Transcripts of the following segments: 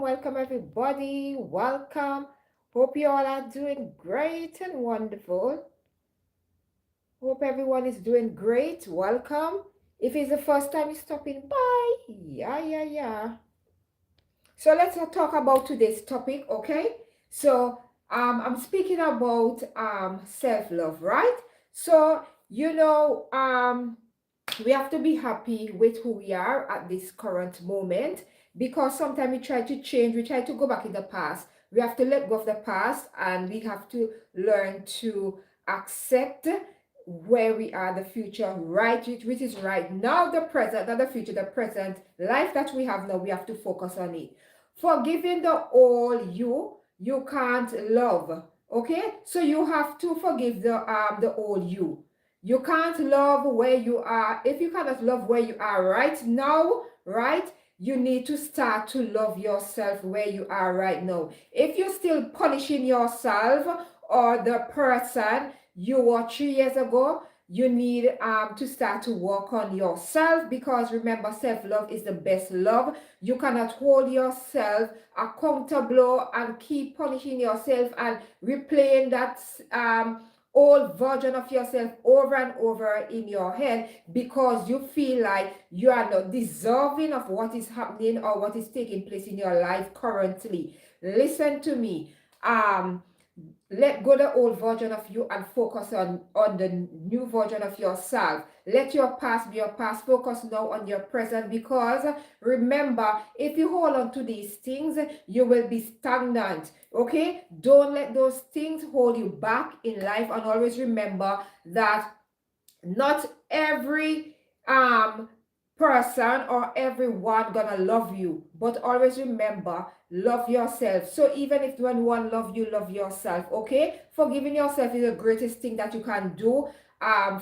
welcome everybody. Welcome. Hope you all are doing great and wonderful. Hope everyone is doing great. Welcome. If it's the first time you're stopping by, yeah. So let's talk about today's topic, okay? So I'm speaking about self-love, right? So we have to be happy with who we are at this current moment, because sometimes we try to change, we try to go back in the past. We have to let go of the past, and we have to learn to accept where we are, the future, right, which is right now, the present, not the future, the present life that we have now. We have to focus on it. Forgiving the old you can't love. Okay, so you have to forgive the old you. You can't love where you are. If you cannot love where you are right now, right, you need to start to love yourself where you are right now. If you're still punishing yourself or the person you were 3 years ago, you need to start to work on yourself, because remember, self-love is the best love. You cannot hold yourself accountable and keep punishing yourself and replaying that old version of yourself over and over in your head, because you feel like you are not deserving of what is happening or what is taking place in your life currently. Listen to me. Let go the old version of you and focus on the new version of yourself. Let your past be your past. Focus now on your present, because remember, if you hold on to these things, you will be stagnant. Okay, don't let those things hold you back in life, and always remember that not every person or everyone gonna love you, but always remember, love yourself. So even if when one love you, love yourself. Okay, forgiving yourself is the greatest thing that you can do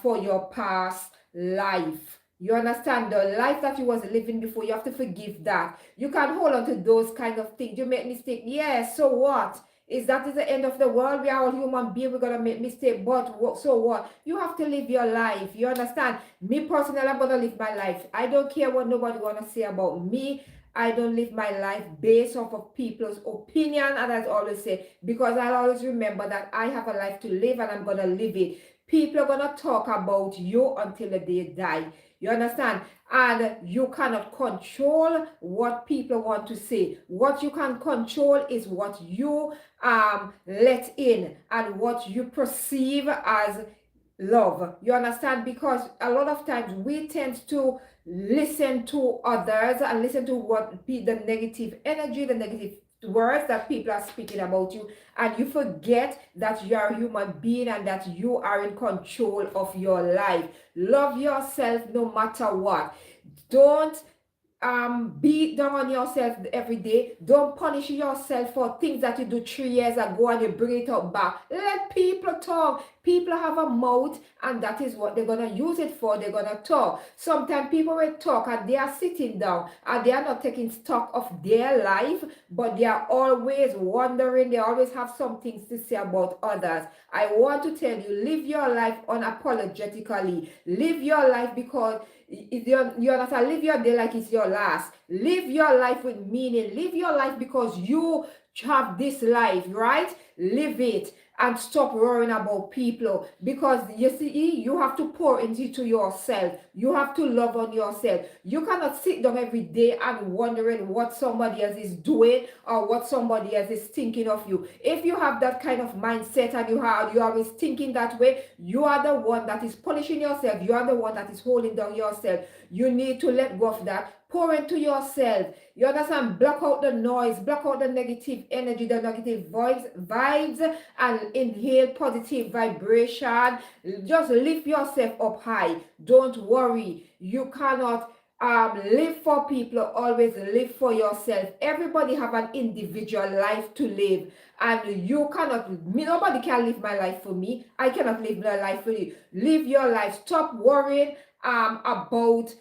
for your past life. You understand? The life that you was living before, you have to forgive that. You can't hold on to those kind of things. You make mistake, yes, so what? Is the end of the world? We are all human beings. We're gonna make mistake, but so what? You have to live your life. You understand? Me personally, I'm gonna live my life. I don't care what nobody wanna say about me. I don't live my life based off of people's opinion, and as I always say, because I always remember that I have a life to live, and I'm gonna live it. People are gonna talk about you until the day die. You understand? And you cannot control what people want to say. What you can control is what you let in and what you perceive as love. You understand? Because a lot of times we tend to listen to others and listen to what the negative energy, the negative words that people are speaking about you, and you forget that you are a human being and that you are in control of your life. Love yourself no matter what. Don't beat down on yourself every day. Don't punish yourself for things that you do 3 years ago and you bring it up back. Let people talk. People have a mouth, and that is what they're gonna use it for. They're gonna talk. Sometimes people will talk and they are sitting down and they are not taking stock of their life, but they are always wondering. They always have some things to say about others. I want to tell you, live your life unapologetically. Live your life because you understand, live your day like it's your last. Live your life with meaning. Live your life because you have this life, right? Live it and stop worrying about people, because you see, you have to pour into yourself. You have to love on yourself. You cannot sit down every day and wondering what somebody else is doing or what somebody else is thinking of you. If you have that kind of mindset and you are always thinking that way, you are the one that is punishing yourself. You are the one that is holding down yourself. You need to let go of that. Pour into yourself. You understand? Block out the noise, block out the negative energy, the negative vibes, and inhale positive vibration. Just lift yourself up high. Don't worry. You cannot live for people. Always live for yourself. Everybody have an individual life to live, and you cannot, nobody can live my life for me. I cannot live my life for you. Live your life. Stop worrying about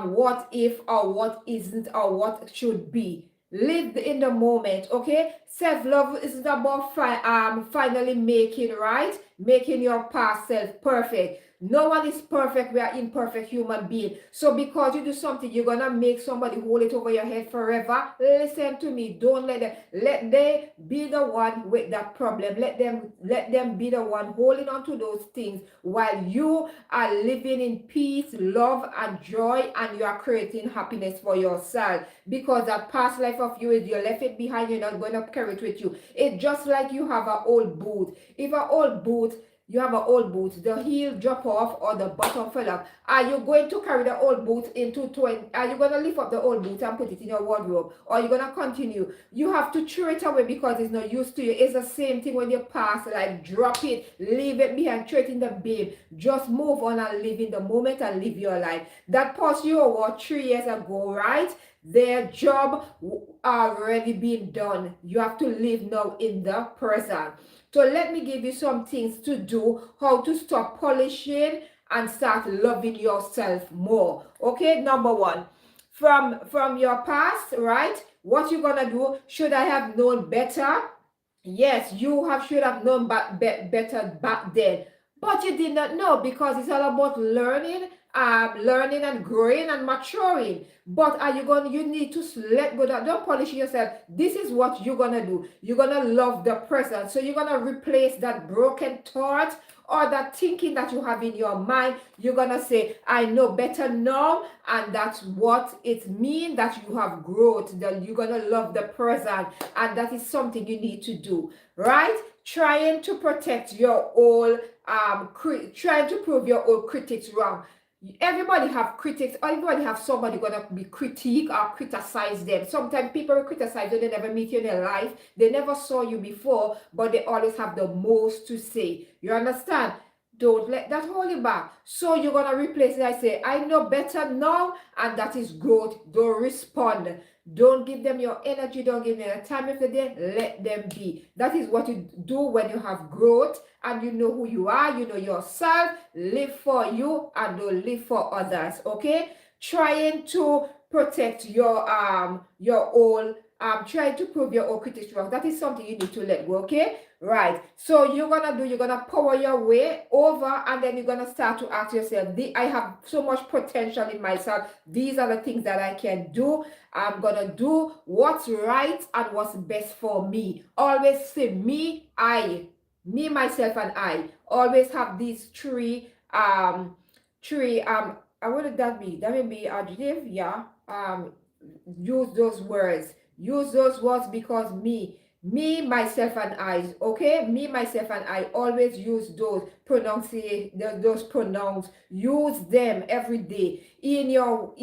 what if or what isn't or what should be. Live in the moment. Okay, self-love isn't about finally making your past self perfect. No one is perfect. We are imperfect human beings. So because you do something, you're gonna make somebody hold it over your head forever. Listen to me. Don't let they be the one with that problem. Let them be the one holding on to those things while you are living in peace, love, and joy, and you are creating happiness for yourself. Because that past life of you is you left it behind, you're not going to carry it with you. It's just like you have an old boot. If an old boot, you have an old boot, the heel drop off or the bottom fell off. Are you going to carry the old boot into 20? Are you going to lift up the old boot and put it in your wardrobe? Or are you going to continue? You have to throw it away because it's not used to you. It's the same thing when you pass, like drop it, leave it behind, throw it in the bin. Just move on and live in the moment and live your life. That person you were 3 years ago, right? Their job already been done. You have to live now in the present. So let me give you some things to do, how to stop polishing and start loving yourself more. Okay, number one, from your past, right? What you gonna do? Should I have known better? Yes, should have known better back then, but you did not know because it's all about learning and growing and maturing. But are you going? You need to let go. That don't polish yourself. This is what you're gonna do. You're gonna love the present. So you're gonna replace that broken thought or that thinking that you have in your mind. You're gonna say, I know better now, and that's what it means that you have growth. That you're gonna love the present, and that is something you need to do, right? Trying to protect your old trying to prove your old critics wrong. Everybody have critics. Everybody have somebody gonna be critique or criticize them. Sometimes people will criticize you. They never meet you in their life. They never saw you before, but they always have the most to say. You understand? Don't let that hold you back. So you're gonna replace it. I say, I know better now, and that is growth. Don't respond. Don't give them your energy. Don't give them the time of the day. Let them be. That is what you do when you have growth and you know who you are. You know yourself. Live for you and don't live for others. Okay? Trying to protect your own trying to prove your own critics wrong. That is something you need to let go. Okay? Right. So you're gonna power your way over, and then you're gonna start to ask yourself, I have so much potential in myself. These are the things that I can do. I'm gonna do what's right and what's best for me. Always say me, myself, and I. Always have these what would that be? That may be adjective, yeah. Use those words. Use those words because me, myself, and I. Okay, me, myself, and I. Always use those those pronouns. Use them every day in your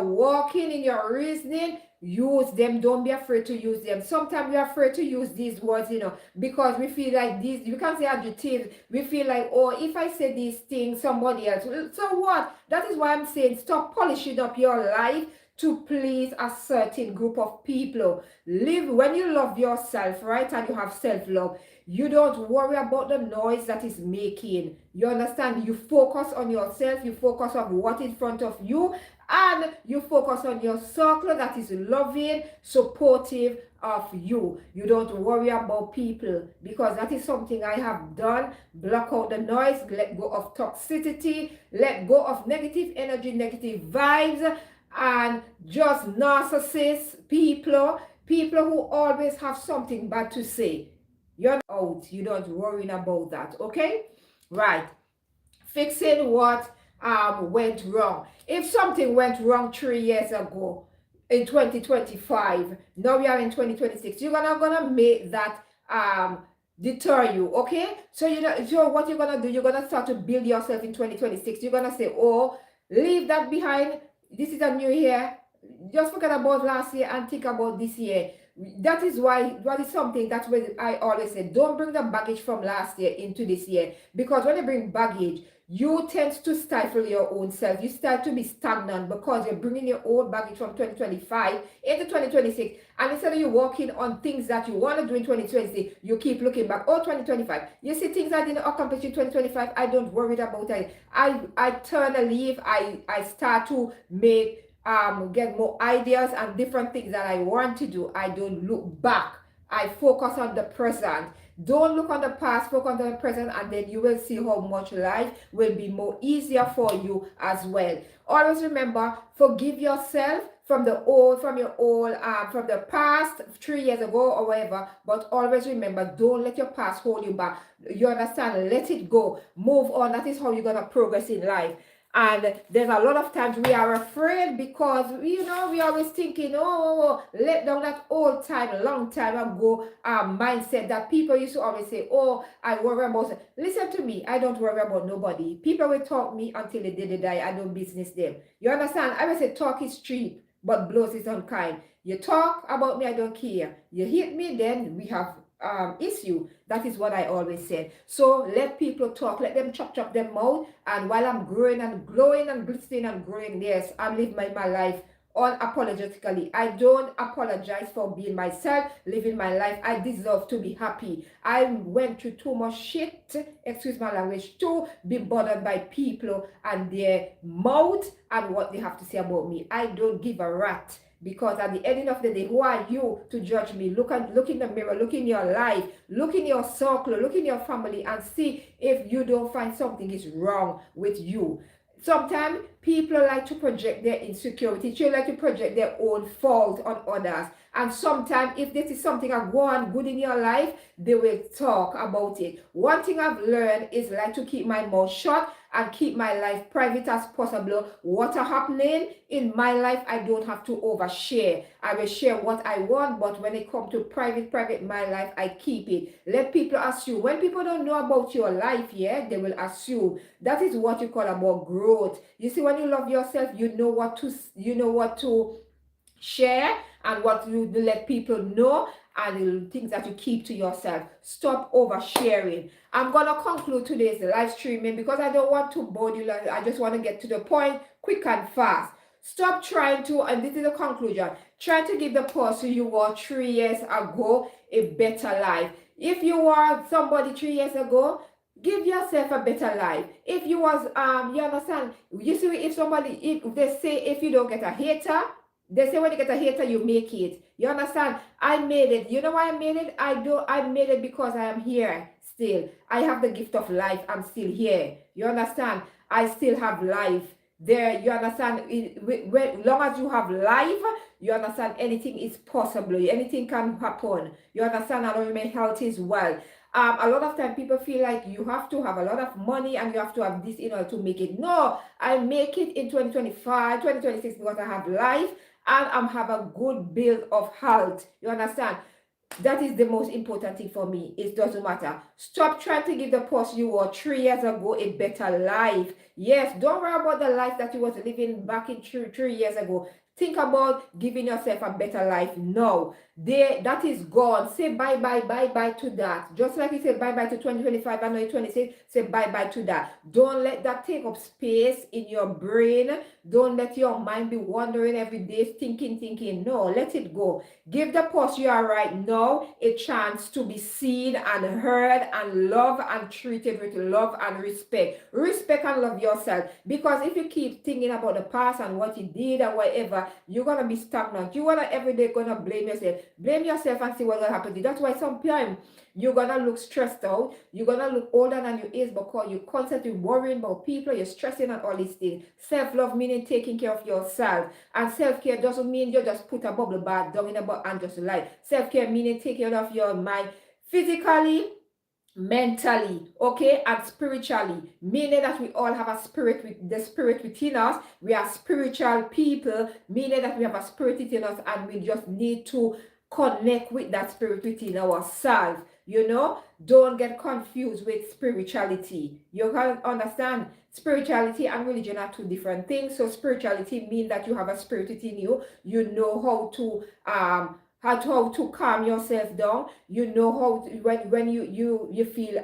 walking, in your reasoning. Use them. Don't be afraid to use them. Sometimes we're afraid to use these words, because we feel like these. You can't say adjectives. We feel like, oh, if I say these things, somebody else. So what? That is why I'm saying stop polishing up your life to please a certain group of people. Live when you love yourself, right? And you have self-love. You don't worry about the noise that is making. You understand? You focus on yourself. You focus on what is in front of you. And you focus on your circle that is loving, supportive of you. You don't worry about people, because that is something I have done. Block out the noise. Let go of toxicity. Let go of negative energy, negative vibes, and just narcissists, people who always have something bad to say. You're out. You don't worry about that. Okay? Right. Fixing what went wrong. If something went wrong 3 years ago in 2025, now we are in 2026, you're not gonna make that deter you. Okay? So so what you're gonna do, you're gonna start to build yourself in 2026. You're gonna say, oh, leave that behind. This is a new year. Just forget about last year and think about this year. That is something that's why I always say, don't bring the baggage from last year into this year. Because when you bring baggage, you tend to stifle your own self. You start to be stagnant because you're bringing your old baggage from 2025 into 2026. And instead of you working on things that you want to do in 2026, you keep looking back. Oh, 2025. You see things I didn't accomplish in 2025. I don't worry about it. I turn a leaf. I start to make get more ideas and different things that I want to do. I don't look back. I focus on the present. Don't look on the past, focus on the present, and then you will see how much life will be more easier for you as well. Always remember, forgive yourself from from the past 3 years ago or whatever. But always remember, don't let your past hold you back. You understand? Let it go. Move on. That is how you're gonna progress in life. And there's a lot of times we are afraid because, we always thinking, let down that old time, long time ago mindset that people used to always say, oh, I worry about it. Listen to me, I don't worry about nobody. People will talk me until the day they die. I don't business them. You understand? I will say talk is cheap, but blows is unkind. You talk about me, I don't care. You hit me, then we have issue. That is what I always said. So let people talk, let them chop their mouth, and while I'm growing and glowing and glistening and growing, yes, I'm living my life unapologetically. I don't apologize for being myself, living my life. I deserve to be happy. I went through too much shit, excuse my language, to be bothered by people and their mouth and what they have to say about me. I don't give a rat. Because at the end of the day, who are you to judge me? Look in the mirror, look in your life, look in your circle, look in your family, and see if you don't find something is wrong with you. Sometimes people like to project their insecurity, they like to project their own fault on others. And sometimes if this is something that go on good in your life, they will talk about it. One thing I've learned is like to keep my mouth shut and keep my life private as possible. What are happening in my life, I don't have to overshare. I will share what I want, but when it comes to private my life, I keep it. Let people assume. When people don't know about your life, yeah, they will assume. That is what you call about growth. You see, when you love yourself, you know what to share and what you let people know, and the things that you keep to yourself. Stop oversharing. I'm gonna conclude today's live streaming because I don't want to bore you. I just want to get to the point quick and fast. Stop trying to, and this is the conclusion, try to give the person you were 3 years ago a better life. If you were somebody 3 years ago, give yourself a better life. If you was you understand, you see, if they say if you don't get a hater, they say when you get a hater, you make it. You understand? I made it. You know why I made it? I made it because I am here still. I have the gift of life. I'm still here. You understand? I still have life. There, you understand? Long as you have life, you understand anything is possible. Anything can happen. You understand? And your health is well. A lot of time people feel like you have to have a lot of money and you have to have this in order to make it. No, I make it in 2025, 2026 because I have life and I have a good build of health. You understand? That is the most important thing for me. It doesn't matter. Stop trying to give the person you were 3 years ago a better life. Yes, don't worry about the life that you was living back in 3 years ago. Think about giving yourself a better life now. That is gone. Say bye bye to that. Just like you said bye to 2025 and 2026, say bye to that. Don't let that take up space in your brain. Don't let your mind be wandering every day, thinking. No, let it go. Give the person you are right now a chance to be seen and heard and loved and treated with love and respect. Respect and love yourself. Because if you keep thinking about the past and what you did and whatever, you're going to be stagnant. You're gonna every day going to blame yourself. Blame yourself and see what's going to happen to you. That's why sometimes you're going to look stressed out. You're going to look older than you is because you're constantly worrying about people. You're stressing on all these things. Self-love meaning taking care of yourself. And self-care doesn't mean you just put a bubble bath down in a butt and just lie. Self-care meaning taking care of your mind physically, mentally, okay, and spiritually, meaning that we all have a spirit, with the spirit within us. We are spiritual people, meaning that we have a spirit within us and we just need to connect with that spirit within ourselves. Don't get confused with spirituality. You can understand spirituality and religion are two different things. So spirituality means that you have a spirit within you. You know how to calm yourself down. You know how to, when you feel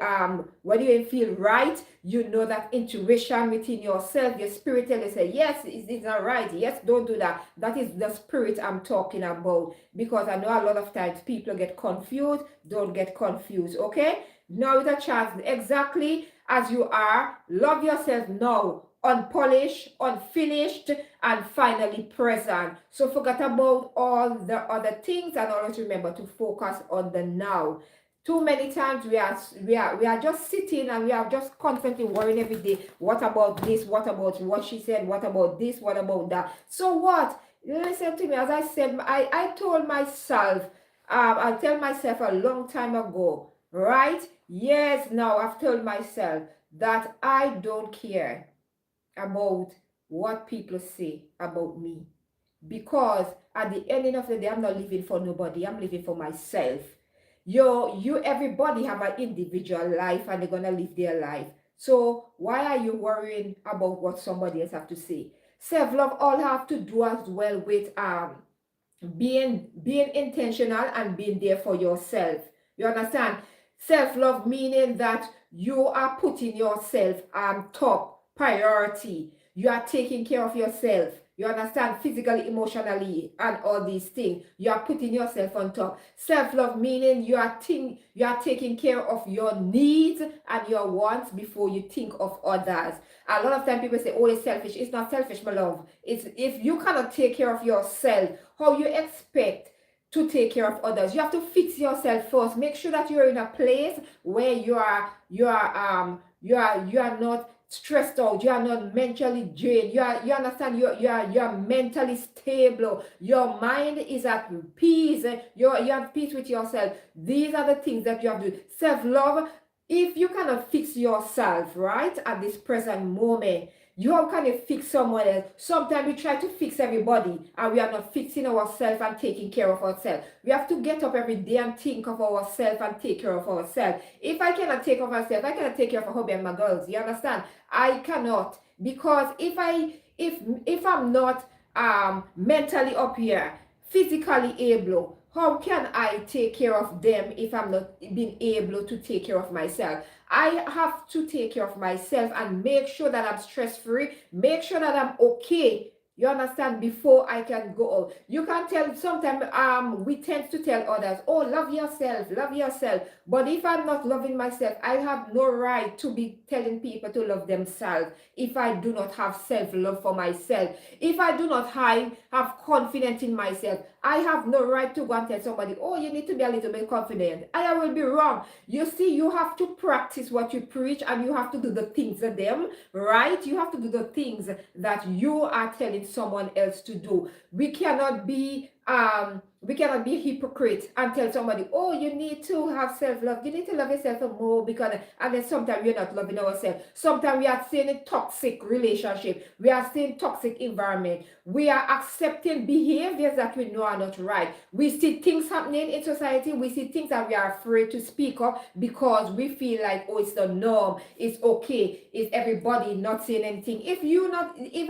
when you feel right, you know that intuition within yourself, your spirit tell you say yes, it's not right, yes, don't do that. That is the spirit I'm talking about, because I know a lot of times people get confused. Don't get confused, okay? Now is a chance, exactly as you are. Love yourself now. unpolished, unfinished, and finally present. So forget about all the other things and always remember to focus on the now. Too many times we are just sitting and we are just constantly worrying every day. What about this? What about what she said? What about this? What about that? So what? Listen to me. As I said, I told myself, I tell myself a long time ago, right? Yes, now I've told myself that I don't care about what people say about me, because at the ending of the day, I'm not living for nobody. I'm living for myself. Everybody have an individual life and they're gonna live their life. So why are you worrying about what somebody else have to say? Self-love all have to do as well with being intentional and being there for yourself. You understand? Self-love meaning that you are putting yourself top priority. You are taking care of yourself. You understand? Physically, emotionally, and all these things. You are putting yourself on top. Self-love meaning you are taking care of your needs and your wants before you think of others. A lot of time people say, oh, it's selfish. It's not selfish, my love. It's if you cannot take care of yourself, how you expect to take care of others? You have to fix yourself first. Make sure that you're in a place where you are not stressed out, you are not mentally drained, you understand, you're mentally stable, your mind is at peace, you have peace with yourself. These are the things that you have to do. Self-love, if you cannot fix yourself right at this present moment, you how can you fix someone else? Sometimes we try to fix everybody and we are not fixing ourselves and taking care of ourselves. We have to get up every day and think of ourselves and take care of ourselves. If I cannot take care of myself, I cannot take care of my hubby and my girls. You understand? I cannot, because if I'm not mentally up here, physically able, how can I take care of them if I'm not being able to take care of myself? I have to take care of myself and make sure that I'm stress free, make sure that I'm okay. You understand? Before I can go out. You can tell sometimes we tend to tell others, oh, love yourself, love yourself. But if I'm not loving myself, I have no right to be telling people to love themselves if I do not have self-love for myself. If I do not have confidence in myself, I have no right to go and tell somebody, oh, you need to be a little bit confident. I will be wrong. You see, you have to practice what you preach and you have to do the things of them, right? You have to do the things that you are telling someone else to do. We cannot be a hypocrite and tell somebody, oh, you need to have self-love, you need to love yourself more, because and then sometimes we're not loving ourselves. Sometimes we are staying in toxic relationship, we are staying in toxic environment, we are accepting behaviors that we know are not right. We see things happening in society, we see things that we are afraid to speak up because we feel like, oh, it's the norm, it's okay, it's everybody not saying anything. Even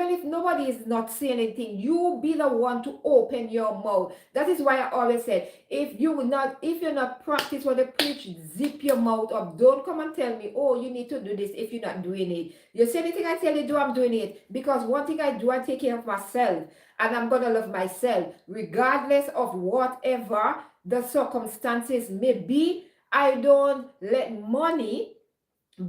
if nobody is not saying anything, you be the one to open your mouth. That is why I always said, if you're not practice what they preach, zip your mouth up. Don't come and tell me, oh, you need to do this if you're not doing it. You say anything I tell you do, I'm doing it. Because one thing I do, I take care of myself. And I'm gonna love myself. Regardless of whatever the circumstances may be, I don't let money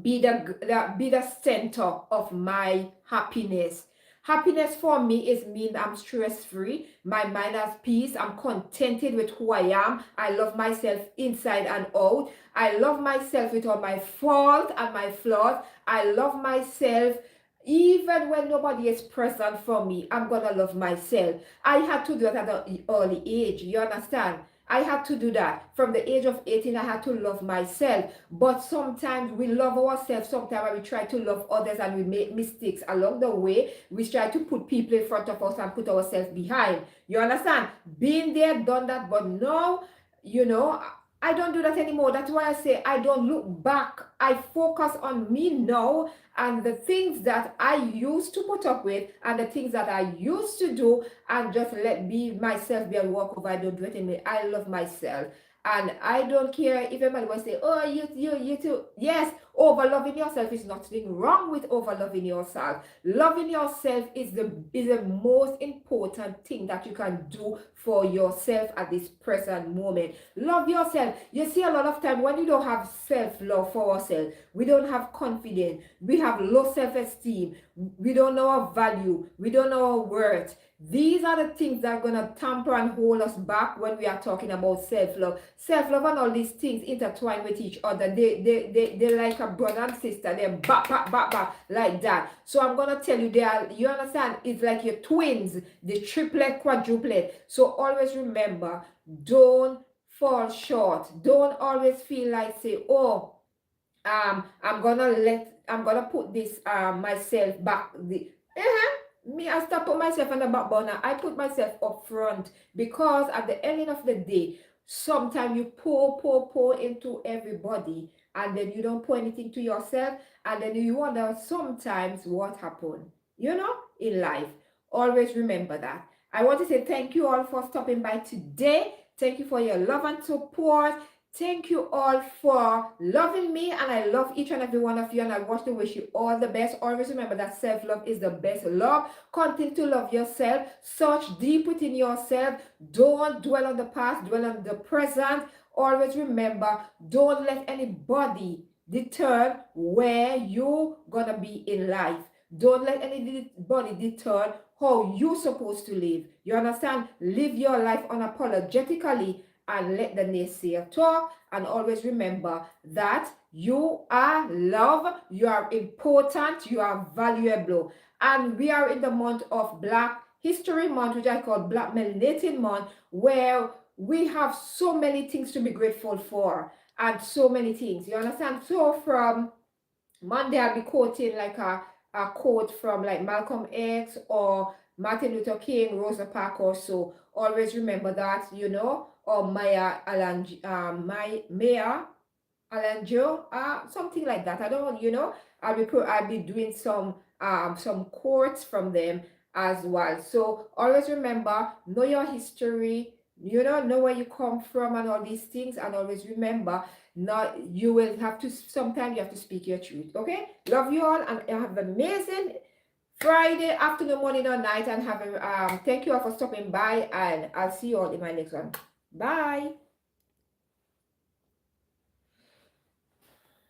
be the center of my happiness. Happiness for me is mean I'm stress free, my mind has peace, I'm contented with who I am, I love myself inside and out, I love myself with all my faults and my flaws, I love myself even when nobody is present for me. I'm gonna love myself. I had to do that at an early age, you understand? I had to do that. From the age of 18, I had to love myself. But sometimes we love ourselves. Sometimes we try to love others and we make mistakes along the way. We try to put people in front of us and put ourselves behind. You understand? Been there, done that. But now, I don't do that anymore. That's why I say I don't look back. I focus on me now and the things that I used to put up with and the things that I used to do, and just let myself be a walkover. I don't do it anymore. I love myself. And I don't care if anybody will say, oh, you too. Yes, over loving yourself is nothing wrong with over loving yourself. Loving yourself is the most important thing that you can do for yourself at this present moment. Love yourself. You see, a lot of time when you don't have self-love for ourselves, we don't have confidence, we have low self-esteem, We don't know our value. We don't know our worth. These are the things that are going to tamper and hold us back when we are talking about self-love. Self-love and all these things intertwine with each other. They like a brother and sister. They're back, like that. So I'm going to tell you, they are, you understand, it's like your twins, the triplet, quadruplet. So always remember, don't fall short. Don't always feel like, say, oh, I'm gonna put this myself back me, I stop put myself on the back burner. I put myself up front because at the ending of the day, sometimes you pour into everybody and then you don't pour anything to yourself, and then you wonder sometimes what happened, in life. Always remember that. I want to say thank you all for stopping by today. Thank you for your love and support. Thank you all for loving me, and I love each and every one of you, and I want to wish you all the best. Always remember that self-love is the best love. Continue to love yourself. Search deep within yourself. Don't dwell on the past, dwell on the present. Always remember, don't let anybody deter where you're gonna be in life. Don't let anybody deter how you're supposed to live. You understand? Live your life unapologetically and let the naysayer talk. And always remember that you are loved, you are important, you are valuable. And we are in the month of Black History Month, which I call Black Melanating Month, where we have so many things to be grateful for and so many things. You understand? So from Monday, I'll be quoting like a quote from like Malcolm X or Martin Luther King, Rosa Parks. So always remember that, or Maya Alonso, something like that. I don't, I'll be doing some quotes from them as well. So always remember, know your history, know where you come from and all these things, and always remember, not you will have to sometimes you have to speak your truth. Okay, love you all, and have an amazing Friday afternoon, morning, or night, and have a thank you all for stopping by, and I'll see you all in my next one. Bye.